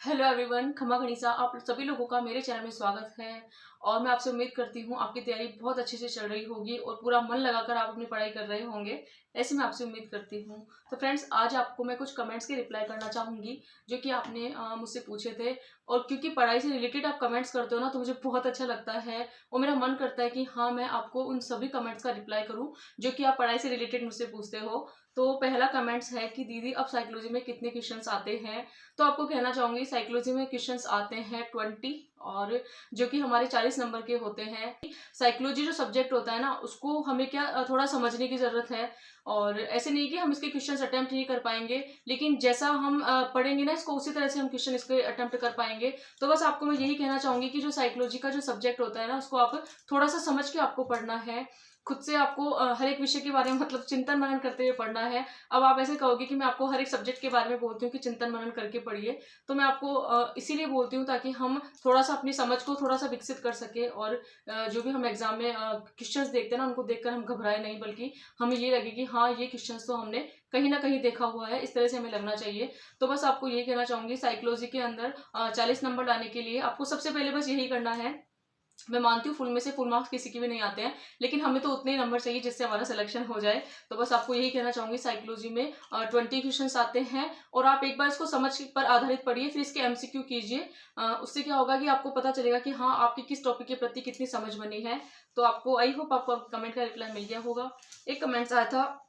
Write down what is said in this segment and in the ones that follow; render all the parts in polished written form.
Hello everyone, खमा गनीसा आप सभी लोगों का मेरे चैनल में स्वागत है। और मैं आपसे उम्मीद करती हूँ आपकी तैयारी बहुत अच्छे से चल रही होगी और पूरा मन लगाकर आप अपनी पढ़ाई कर रहे होंगे। ऐसे मैं आपसे उम्मीद करती हूँ। तो फ्रेंड्स, आज आपको मैं कुछ कमेंट्स के रिप्लाई करना चाहूँगी जो कि आपने मुझसे पूछे थे। और क्योंकि पढ़ाई से रिलेटेड आप कमेंट्स करते हो ना, तो मुझे बहुत अच्छा लगता है और मेरा मन करता है कि हाँ, मैं आपको उन सभी कमेंट्स का रिप्लाई करूँ जो कि आप पढ़ाई से रिलेटेड मुझसे पूछते हो। तो पहला कमेंट्स है कि दीदी अब साइकोलॉजी में कितने क्वेश्चंस आते हैं। तो आपको कहना चाहूंगी साइकोलॉजी में क्वेश्चंस आते हैं 20, और जो कि हमारे 40 नंबर के होते हैं। साइकोलॉजी जो सब्जेक्ट होता है ना, उसको हमें क्या थोड़ा समझने की जरूरत है। और ऐसे नहीं कि हम इसके क्वेश्चंस अटेम्प्ट नहीं कर पाएंगे, लेकिन जैसा हम पढ़ेंगे ना इसको, उसी तरह से हम क्वेश्चन इसके अटेम्प्ट कर पाएंगे। तो बस आपको मैं यही कहना चाहूंगी कि जो साइकोलॉजी का जो सब्जेक्ट होता है ना, उसको आप थोड़ा सा समझ के आपको पढ़ना है। खुद से आपको हर एक विषय के बारे में मतलब चिंतन मनन करते हुए पढ़ना है। अब आप ऐसे कहोगे कि मैं आपको हर एक सब्जेक्ट के बारे में बोलती हूँ कि चिंतन मनन करके पढ़िए, तो मैं आपको इसीलिए बोलती हूँ ताकि हम थोड़ा सा अपनी समझ को थोड़ा सा विकसित कर सके। और जो भी हम एग्जाम में क्वेश्चंस देखते हैं ना, उनको देखकर हम घबराए नहीं, बल्कि हमें ये लगे कि हाँ, ये क्वेश्चंस तो हमने कहीं ना कहीं देखा हुआ है, इस तरह से हमें लगना चाहिए। तो बस आपको ये कहना चाहूंगी, साइकोलॉजी के अंदर 40 नंबर लाने के लिए आपको सबसे पहले बस यही करना है। मैं मानती हूँ फुल में से फुल मार्क्स किसी के भी नहीं आते हैं, लेकिन हमें तो उतने ही नंबर चाहिए जिससे हमारा सिलेक्शन हो जाए। तो बस आपको यही कहना चाहूंगी, साइकोलॉजी में 20 क्वेश्चन आते हैं और आप एक बार इसको समझ पर आधारित पढ़िए, फिर इसके एमसीक्यू कीजिए। उससे क्या होगा कि आपको पता चलेगा कि हाँ, आपकी किस टॉपिक के प्रति कितनी समझ बनी है। तो आपको आई होप आपको कमेंट का रिप्लाई मिल गया होगा। एक कमेंट आया था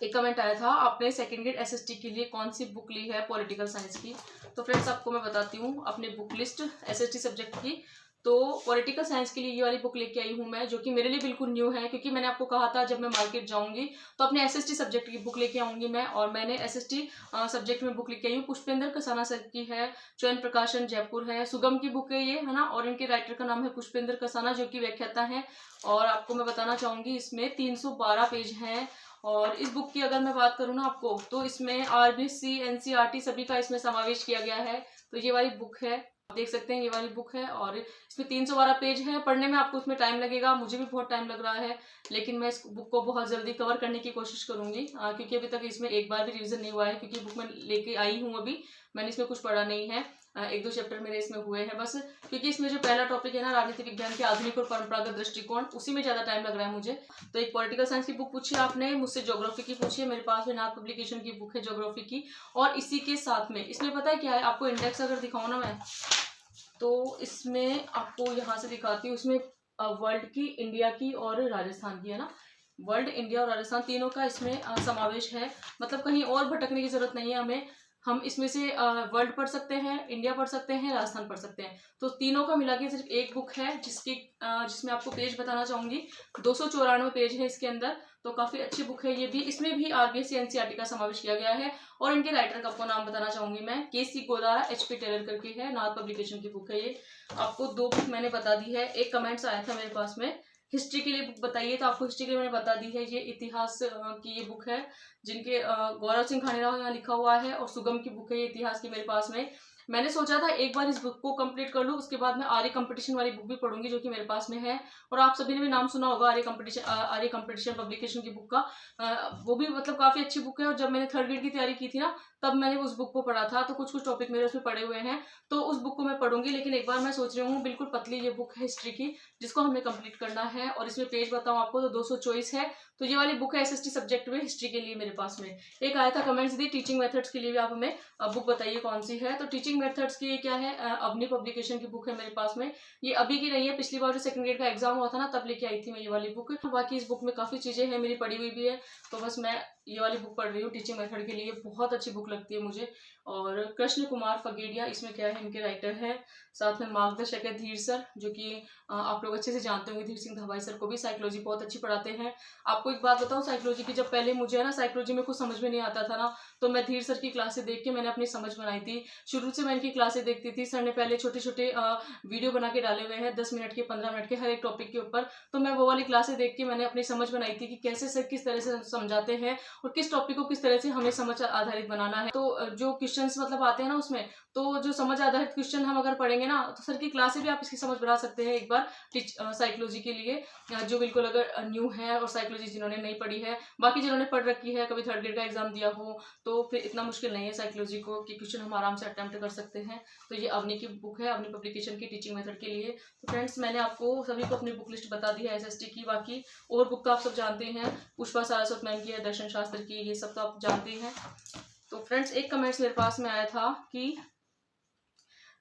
एक कमेंट आया था, आपने सेकंड ग्रेड एसएसटी के लिए कौन सी बुक ली है पॉलिटिकल साइंस की। तो फ्रेंड्स, आपको मैं बताती हूँ अपने बुक लिस्ट एसएसटी सब्जेक्ट की। तो पॉलिटिकल साइंस के लिए ये वाली बुक लेके आई हूँ मैं, जो कि मेरे लिए बिल्कुल न्यू है, क्योंकि मैंने आपको कहा था जब मैं मार्केट जाऊंगी तो अपने एसएसटी सब्जेक्ट की बुक लेके आऊंगी मैं। और मैंने एसएसटी सब्जेक्ट में बुक लेके आई हूँ, पुष्पेंद्र कसाना सर की है, चयन प्रकाशन जयपुर है, सुगम की बुक है ये, है ना। और इनके राइटर का नाम है पुष्पेंद्र कसाना, जो कि व्याख्याता है। और आपको मैं बताना चाहूंगी, इसमें 312 पेज हैं। और इस बुक की अगर मैं बात करूँ ना आपको, तो इसमें आरबीसी एनसीईआरटी सभी का इसमें समावेश किया गया है। तो ये वाली बुक है, आप देख सकते हैं, ये वाली बुक है। और इसमें 312 पेज है। पढ़ने में आपको इसमें टाइम लगेगा, मुझे भी बहुत टाइम लग रहा है, लेकिन मैं इस बुक को बहुत जल्दी कवर करने की कोशिश करूंगी, क्योंकि अभी तक इसमें एक बार भी रिवीजन नहीं हुआ है, क्योंकि बुक मैं लेके आई हूँ अभी, मैंने इसमें कुछ पढ़ा नहीं है। एक दो चैप्टर मेरे इसमें हुए हैं बस, क्योंकि इसमें जो पहला टॉपिक है ना, राजनीति विज्ञान के आधुनिक और परंपरागत दृष्टिकोण, उसी में ज्यादा टाइम लग रहा है मुझे। तो एक पॉलिटिकल साइंस की बुक पूछी आपने मुझसे, ज्योग्राफी की पूछी है, मेरे पास में नाथ पब्लिकेशन की बुक है ज्योग्राफी की। और इसी के साथ में इसमें पता है क्या है, आपको इंडेक्स अगर दिखाऊं ना मैं, तो इसमें आपको यहाँ से दिखाती हूँ। इसमें वर्ल्ड की, इंडिया की और राजस्थान की, है ना। वर्ल्ड, इंडिया और राजस्थान तीनों का इसमें समावेश है। मतलब कहीं और भटकने की जरूरत नहीं है हमें। हम इसमें से वर्ल्ड पढ़ सकते हैं, इंडिया पढ़ सकते हैं, राजस्थान पढ़ सकते हैं। तो तीनों का मिला के सिर्फ एक बुक है, जिसमें आपको पेज बताना चाहूंगी, 294 पेज है इसके अंदर। तो काफी अच्छी बुक है ये भी। इसमें भी आरबीएससी एनसीईआरटी का समावेश किया गया है। और इनके राइटर का आपको नाम बताना चाहूंगी मैं, केसी गोदारा, एचपी टेलर करके है, नाथ पब्लिकेशन की बुक है ये। आपको दो बुक मैंने बता दी है। एक कमेंट्स आया था मेरे पास में, हिस्ट्री के लिए बुक बताइए, तो आपको हिस्ट्री के लिए मैंने बता दी है। ये इतिहास की ये बुक है, जिनके गौरव सिंह खानेराव यहाँ लिखा हुआ है। और सुगम की बुक है ये, इतिहास की, मेरे पास में। मैंने सोचा था एक बार इस बुक को कंप्लीट कर लूँ, उसके बाद मैं आर्य कंपटीशन वाली बुक भी पढ़ूंगी, जो कि मेरे पास में है। और आप सभी ने भी नाम सुना होगा आर्य कंपटीशन पब्लिकेशन की बुक का। वो भी मतलब काफी अच्छी बुक है। और जब मैंने थर्ड ग्रेड की तैयारी की थी ना, तब मैंने उस बुक को पढ़ा था, तो कुछ कुछ टॉपिक मेरे उसमें पढ़े हुए हैं। तो उस बुक को मैं पढ़ूंगी, लेकिन एक बार मैं सोच रही हूँ, बिल्कुल पतली ये बुक है हिस्ट्री की, जिसको हमें कंप्लीट करना है। और इसमें पेज बताऊं आपको तो 224 है। तो ये वाली बुक है एसएसटी सब्जेक्ट में, हिस्ट्री के लिए मेरे पास में। एक आया था कमेंट्स दी, टीचिंग मेथड्स के लिए भी आप हमें बुक बताइए कौन सी है। तो टीचिंग मेथड्स की क्या है, अवनी पब्लिकेशन की बुक है मेरे पास में। ये अभी की नहीं है, पिछली बार जो सेकंड ग्रेड का एग्जाम हुआ था ना, तब लेके आई थी मैं ये वाली बुक। बाकी इस बुक में काफी चीजें हैं मेरी पढ़ी हुई भी है। तो बस मैं ये वाली बुक पढ़ रही हूँ टीचिंग मेथड के लिए, बहुत अच्छी बुक लगती है मुझे। और कृष्ण कुमार फगेड़िया इसमें क्या है, इनके राइटर है। साथ में मार्गदर्शक है धीर सर, जो कि आप लोग अच्छे से जानते होंगे, धीर सिंह धवाई सर को भी। साइकोलॉजी बहुत अच्छी पढ़ाते हैं। आपको एक बात बताऊं, साइकोलॉजी की जब पहले मुझे है ना, साइकोलॉजी में कुछ समझ में नहीं आता था ना, तो मैं धीर सर की क्लासें देख के मैंने अपनी समझ बनाई थी। शुरू से मैं इनकी क्लासें देखती थी। सर ने पहले छोटे छोटे वीडियो बना के डाले हुए हैं, 10 मिनट के, 15 मिनट के, हर एक टॉपिक के ऊपर। तो मैं वो वाली क्लासें देख के मैंने अपनी समझ बनाई थी कि कैसे सर किस तरह से समझाते हैं और किस टॉपिक को किस तरह से हमें समझ आधारित बनाना है। तो जो क्वेश्चंस मतलब आते हैं ना उसमें, तो जो समझ आधारित क्वेश्चन हम अगर पढ़ेंगे ना, तो सर की क्लास से भी आप इसकी समझ बढ़ा सकते हैं एक बार साइकोलॉजी के लिए, जो बिल्कुल अगर न्यू है, और साइकोलॉजी जिन्होंने नहीं पढ़ी है। बाकी जिन्होंने पढ़ रखी है, कभी थर्ड ग्रेड का एग्जाम दिया हो, तो फिर इतना मुश्किल नहीं है साइकोलॉजी को कि क्वेश्चन हम आराम से अटेम्प्ट कर सकते हैं। तो ये अवनी की बुक है, अवनी पब्लिकेशन की, टीचिंग मेथड के लिए। तो फ्रेंड्स, मैंने आपको सभी को अपनी बुक लिस्ट बता दी है एसएसटी की। बाकी और बुक तो आप सब जानते हैं, पुष्पा सारस्वत मैम की है, दर्शन शास्त्र की, ये सब तो आप जानते हैं। तो फ्रेंड्स, एक कमेंट्स मेरे पास में आया था कि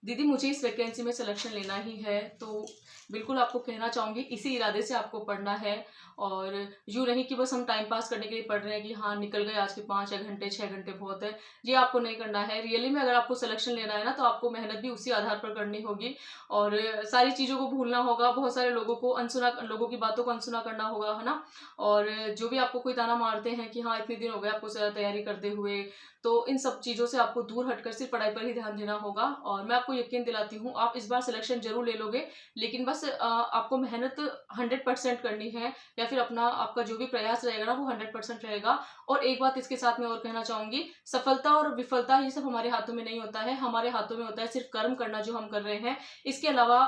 दीदी मुझे इस वैकेंसी में सिलेक्शन लेना ही है। तो बिल्कुल आपको कहना चाहूँगी, इसी इरादे से आपको पढ़ना है, और यूँ नहीं कि बस हम टाइम पास करने के लिए पढ़ रहे हैं कि हाँ निकल गए आज के 5 घंटे 6 घंटे बहुत है। ये आपको नहीं करना है। रियली में अगर आपको सिलेक्शन लेना है ना, तो आपको मेहनत भी उसी आधार पर करनी होगी, और सारी चीज़ों को भूलना होगा, बहुत सारे लोगों को अनसुना, लोगों की बातों को अनसुना करना होगा, है ना। और जो भी आपको कोई ताना मारते हैं कि हाँ इतने दिन हो गए आपको तैयारी करते हुए, तो इन सब चीज़ों से आपको दूर हटकर सिर्फ पढ़ाई पर ही ध्यान देना होगा। और मैं आपको यकीन दिलाती हूँ, आप इस बार सिलेक्शन जरूर ले लोगे, लेकिन बस आपको मेहनत 100% करनी है, या फिर अपना आपका जो भी प्रयास रहेगा ना वो 100% रहेगा। और एक बात इसके साथ में और कहना चाहूंगी, सफलता और विफलता ये सब हमारे हाथों में नहीं होता है, हमारे हाथों में होता है सिर्फ कर्म करना जो हम कर रहे हैं। इसके अलावा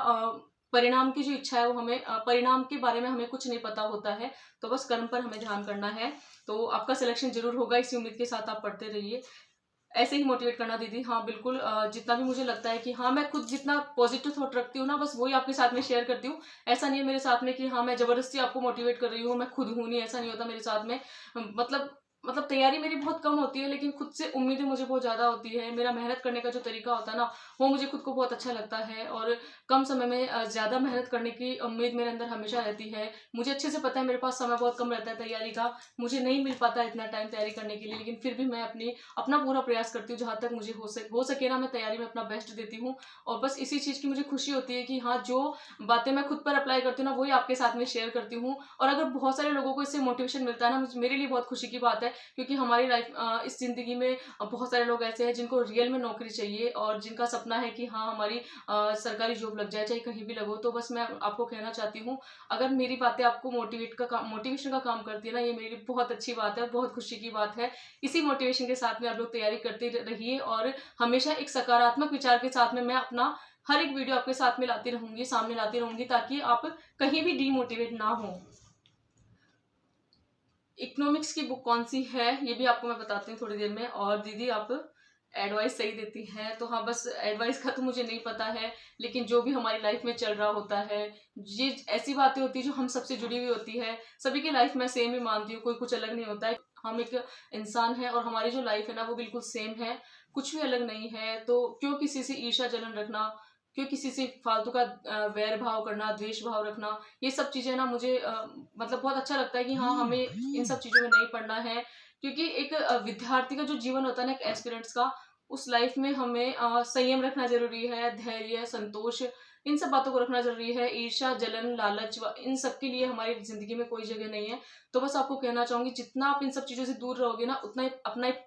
परिणाम की जो इच्छा है वो हमें, परिणाम के बारे में हमें कुछ नहीं पता होता है। तो बस कर्म पर हमें ध्यान करना है। तो आपका सिलेक्शन जरूर होगा, इसी उम्मीद के साथ आप पढ़ते रहिए। ऐसे ही मोटिवेट करना दीदी। हाँ बिल्कुल, जितना भी मुझे लगता है कि हाँ मैं खुद जितना पॉजिटिव थॉट रखती हूँ ना, बस वही आपके साथ में शेयर करती हूँ। ऐसा नहीं है मेरे साथ में कि हाँ मैं जबरदस्ती आपको मोटिवेट कर रही हूँ, मैं खुद हूँ नहीं, ऐसा नहीं होता मेरे साथ में। मतलब तैयारी मेरी बहुत कम होती है, लेकिन खुद से उम्मीदें मुझे बहुत ज़्यादा होती है। मेरा मेहनत करने का जो तरीका होता है ना, वो मुझे खुद को बहुत अच्छा लगता है, और कम समय में ज़्यादा मेहनत करने की उम्मीद मेरे अंदर हमेशा रहती है। मुझे अच्छे से पता है मेरे पास समय बहुत कम रहता है तैयारी का, मुझे नहीं मिल पाता इतना टाइम तैयारी करने के लिए, लेकिन फिर भी मैं अपना पूरा प्रयास करती हूँ, जहाँ तक मुझे हो सके ना, मैं तैयारी में अपना बेस्ट देती हूँ। और बस इसी चीज़ की मुझे खुशी होती है कि हाँ जो बातें मैं खुद पर अप्लाई करती हूँ ना, वही आपके साथ में शेयर करती हूँ। और अगर बहुत सारे लोगों को इससे मोटिवेशन मिलता है ना, मेरे लिए बहुत खुशी की बात है, क्योंकि हमारी लाइफ, इस जिंदगी में बहुत सारे लोग ऐसे हैं जिनको रियल में नौकरी चाहिए, और जिनका सपना है कि हाँ हमारी सरकारी जॉब लग जाए, चाहे कहीं भी लगो। तो बस मैं आपको कहना चाहती हूँ, अगर मेरी बातें आपको मोटिवेशन का काम करती है ना, ये मेरे लिए बहुत अच्छी बात है, बहुत खुशी की बात है। इसी मोटिवेशन के साथ में आप लोग तैयारी करते रहिए, और हमेशा एक सकारात्मक विचार के साथ में मैं अपना हर एक वीडियो आपके साथ में लाती रहूंगी, सामने लाती रहूंगी, ताकि आप कहीं भी डीमोटिवेट ना हो। इकोनॉमिक्स की बुक कौन सी है ये भी आपको मैं बताती हूँ थोड़ी देर में। और दीदी आप एडवाइस सही देती हैं, तो हाँ बस एडवाइस का तो मुझे नहीं पता है, लेकिन जो भी हमारी लाइफ में चल रहा होता है, ये ऐसी बातें होती है जो हम सबसे जुड़ी हुई होती है। सभी की लाइफ में सेम ही मानती हूँ, कोई कुछ अलग नहीं होता है। हम एक इंसान है, और हमारी जो लाइफ है ना वो बिल्कुल सेम है, कुछ भी अलग नहीं है। तो क्यों किसी से ईर्ष्या जलन रखना, क्यों किसी से फालतू का वैर भाव करना, द्वेष भाव रखना, ये सब चीजें ना मुझे मतलब बहुत अच्छा लगता है कि हाँ हमें इन सब चीजों में नहीं पड़ना है। क्योंकि एक विद्यार्थी का जो जीवन होता है ना, एक एस्पिरेंट्स का, उस लाइफ में हमें संयम रखना जरूरी है, धैर्य, संतोष, इन सब बातों को रखना जरूरी है। ईर्ष्या, जलन, लालच, इन सब के लिए हमारी जिंदगी में कोई जगह नहीं है। तो बस आपको कहना चाहूंगी, जितना आप इन सब चीजों से दूर रहोगे ना, उतना ही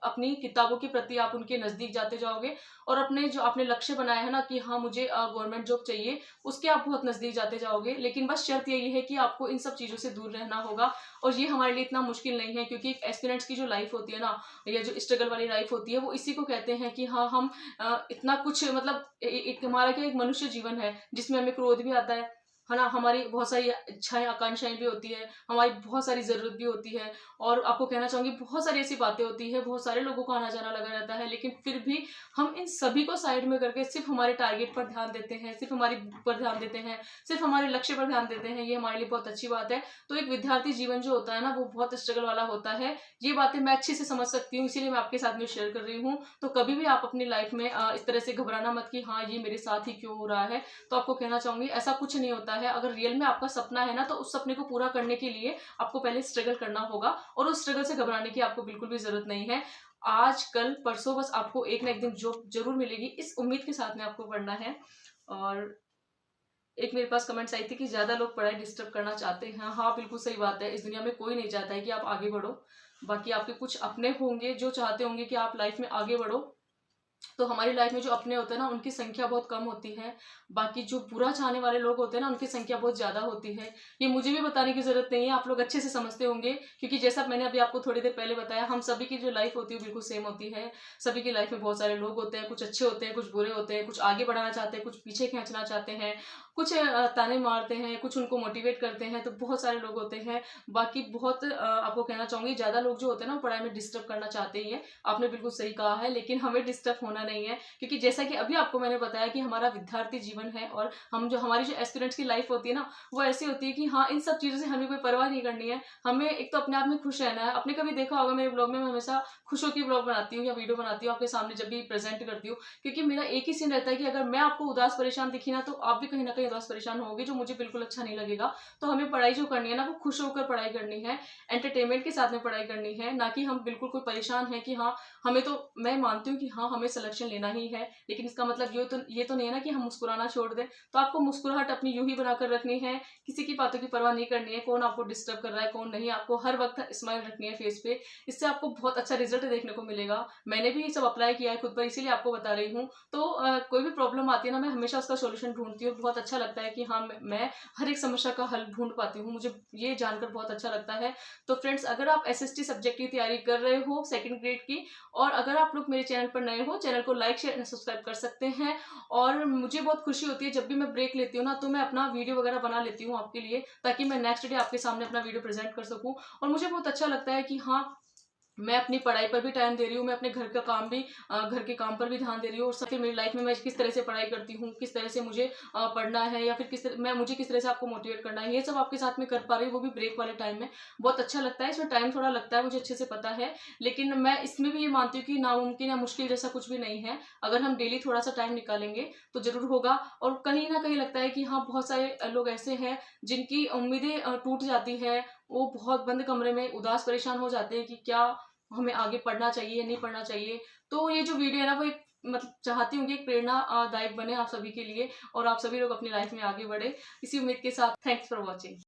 अपनी किताबों के प्रति आप उनके नजदीक जाते जाओगे, और अपने जो आपने लक्ष्य बनाया है ना कि हाँ मुझे गवर्नमेंट जॉब चाहिए, उसके आप बहुत नजदीक जाते जाओगे। लेकिन बस शर्त यही है कि आपको इन सब चीजों से दूर रहना होगा, और ये हमारे लिए इतना मुश्किल नहीं है, क्योंकि एक एस्पिरेंट्स की जो लाइफ होती है ना, या जो स्ट्रगल वाली लाइफ होती है, वो इसी को कहते हैं कि हाँ हम इतना कुछ, मतलब एक हमारा क्या, एक मनुष्य जीवन है जिसमें हमें क्रोध भी आता है ना, हमारी बहुत सारी इच्छाएं आकांक्षाएं भी होती है, हमारी बहुत सारी जरूरत भी होती है। और आपको कहना चाहूंगी, बहुत सारी ऐसी बातें होती है, बहुत सारे लोगों को आना जाना लगा रहता है, लेकिन फिर भी हम इन सभी को साइड में करके सिर्फ हमारे टारगेट पर ध्यान देते हैं, सिर्फ हमारी बुक पर ध्यान देते हैं, सिर्फ हमारे लक्ष्य पर ध्यान देते हैं। ये हमारे लिए बहुत अच्छी बात है। तो एक विद्यार्थी जीवन जो होता है ना, वो बहुत स्ट्रगल वाला होता है। ये बातें मैं अच्छे से समझ सकती हूँ, इसीलिए मैं आपके साथ में शेयर कर रही हूँ। तो कभी भी आप अपनी लाइफ में इस तरह से घबराना मत कि हाँ ये मेरे साथ ही क्यों हो रहा है। तो आपको कहना चाहूंगी, ऐसा कुछ नहीं होता है। अगर रियल में आपका सपना है ना, तो उस सपने को पूरा करने के लिए आपको पहले स्ट्रगल करना होगा, और उस स्ट्रगल से घबराने की आपको बिल्कुल भी जरूरत नहीं है। आज कल परसों बस आपको एक ना एक दिन जॉब जरूर मिलेगी, इस उम्मीद के साथ में आपको पढ़ना है। और एक मेरे पास कमेंट्स आई थी कि ज्यादा लोग पढ़ाई डिस्टर्ब करना चाहते हैं। हाँ बिल्कुल सही बात है, इस दुनिया में कोई नहीं चाहता है कि आप आगे बढ़ो। बाकी आपके कुछ अपने होंगे जो चाहते होंगे कि आप लाइफ में आगे बढ़ो, तो हमारी लाइफ में जो अपने होते हैं ना, उनकी संख्या बहुत कम होती है। बाकी जो बुरा चाहने वाले लोग होते हैं ना, उनकी संख्या बहुत ज़्यादा होती है। ये मुझे भी बताने की ज़रूरत नहीं है, आप लोग अच्छे से समझते होंगे, क्योंकि जैसा मैंने अभी आपको थोड़ी देर पहले बताया, हम सभी की जो लाइफ होती है वो बिल्कुल सेम होती है। सभी की लाइफ में बहुत सारे लोग होते हैं, कुछ अच्छे होते हैं, कुछ बुरे होते हैं, कुछ आगे बढ़ाना चाहते हैं, कुछ पीछे खींचना चाहते हैं, कुछ ताने मारते हैं, कुछ उनको मोटिवेट करते हैं, तो बहुत सारे लोग होते हैं। बाकी बहुत आपको कहना चाहूँगी, ज़्यादा लोग जो होते हैं ना, वो पढ़ाई में डिस्टर्ब करना चाहते ही हैं। आपने बिल्कुल सही कहा है, लेकिन हमें डिस्टर्ब होना नहीं है, क्योंकि जैसा कि अभी आपको मैंने बताया कि हमारा विद्यार्थी जीवन है, और हमारी जो एस्पिरेंट्स की लाइफ होती है ना, वो ऐसी होती है कि हाँ, इन सब चीज़ों से हमें कोई परवाह नहीं करनी है। हमें एक तो अपने आप में खुश रहना है। आपने कभी देखा होगा मेरे ब्लॉग में, मैं हमेशा खुश होकर ब्लॉग बनाती हूँ या वीडियो बनाती हूँ आपके सामने जब भी प्रेजेंट करती हूँ, क्योंकि मेरा एक ही सीन रहता है कि अगर मैं आपको उदास परेशान दिखी ना, तो आप भी कहीं ना कहीं उदास परेशान होगे, जो मुझे बिल्कुल अच्छा नहीं लगेगा। तो हमें पढ़ाई जो करनी है ना, वो खुश होकर पढ़ाई करनी है, एंटरटेनमेंट के साथ में पढ़ाई करनी है, ना कि हम बिल्कुल कोई परेशान है कि हाँ, हमें तो, मैं मानती हूँ कि हाँ, हमें सिलेक्शन लेना ही है, लेकिन इसका मतलब ये तो नहीं है ना कि हम मुस्कुराना छोड़ दें। तो आपको मुस्कुराहट अपनी यूं ही बनाकर रखनी है, किसी की बातों की परवाह नहीं करनी है, कौन आपको डिस्टर्ब कर रहा है कौन नहीं, आपको हर वक्त स्माइल रखनी है फेस पे। इससे आपको बहुत अच्छा रिजल्ट देखने को मिलेगा। मैंने भी ये सब अप्लाई किया है खुद पर, इसीलिए आपको बता रही हूँ। तो कोई भी प्रॉब्लम आती है ना, मैं हमेशा उसका सोल्यूशन ढूंढती हूँ। बहुत अच्छा लगता है कि हाँ, मैं हर एक समस्या का हल ढूंढ पाती हूँ, मुझे ये जानकर बहुत अच्छा लगता है। तो फ्रेंड्स, अगर आप एसएसटी सब्जेक्ट की तैयारी कर रहे हो सेकंड ग्रेड की, और अगर आप लोग मेरे चैनल पर नए हो, चैनल को लाइक शेयर एंड सब्सक्राइब कर सकते हैं। और मुझे बहुत खुशी होती है जब भी मैं ब्रेक लेती हूँ ना, तो मैं अपना वीडियो वगैरह बना लेती हूँ आपके लिए, ताकि मैं नेक्स्ट डे आपके सामने अपना वीडियो प्रेजेंट कर सकूँ। और मुझे बहुत अच्छा लगता है कि हाँ, मैं अपनी पढ़ाई पर भी टाइम दे रही हूँ, मैं अपने घर का काम भी, घर के काम पर भी ध्यान दे रही हूँ, और फिर मेरी लाइफ में मैं किस तरह से पढ़ाई करती हूँ, किस तरह से मुझे पढ़ना है, या फिर मुझे किस तरह से आपको मोटिवेट करना है, ये सब आपके साथ में कर पा रही हूँ, वो भी ब्रेक वाले टाइम में। बहुत अच्छा लगता है। इसमें टाइम थोड़ा लगता है, मुझे अच्छे से पता है, लेकिन मैं इसमें भी ये मानती हूँ कि नामुमकिन या मुश्किल जैसा कुछ भी नहीं है। अगर हम डेली थोड़ा सा टाइम निकालेंगे तो जरूर होगा। और कहीं ना कहीं लगता है कि हाँ, बहुत सारे लोग ऐसे हैं जिनकी उम्मीदें टूट जाती है, वो बहुत बंद कमरे में उदास परेशान हो जाते हैं कि क्या हमें आगे पढ़ना चाहिए या नहीं पढ़ना चाहिए। तो ये जो वीडियो है ना, वो एक, मतलब चाहती हूँ कि एक प्रेरणा दायक बने आप सभी के लिए, और आप सभी लोग अपनी लाइफ में आगे बढ़े। इसी उम्मीद के साथ, थैंक्स फॉर वॉचिंग।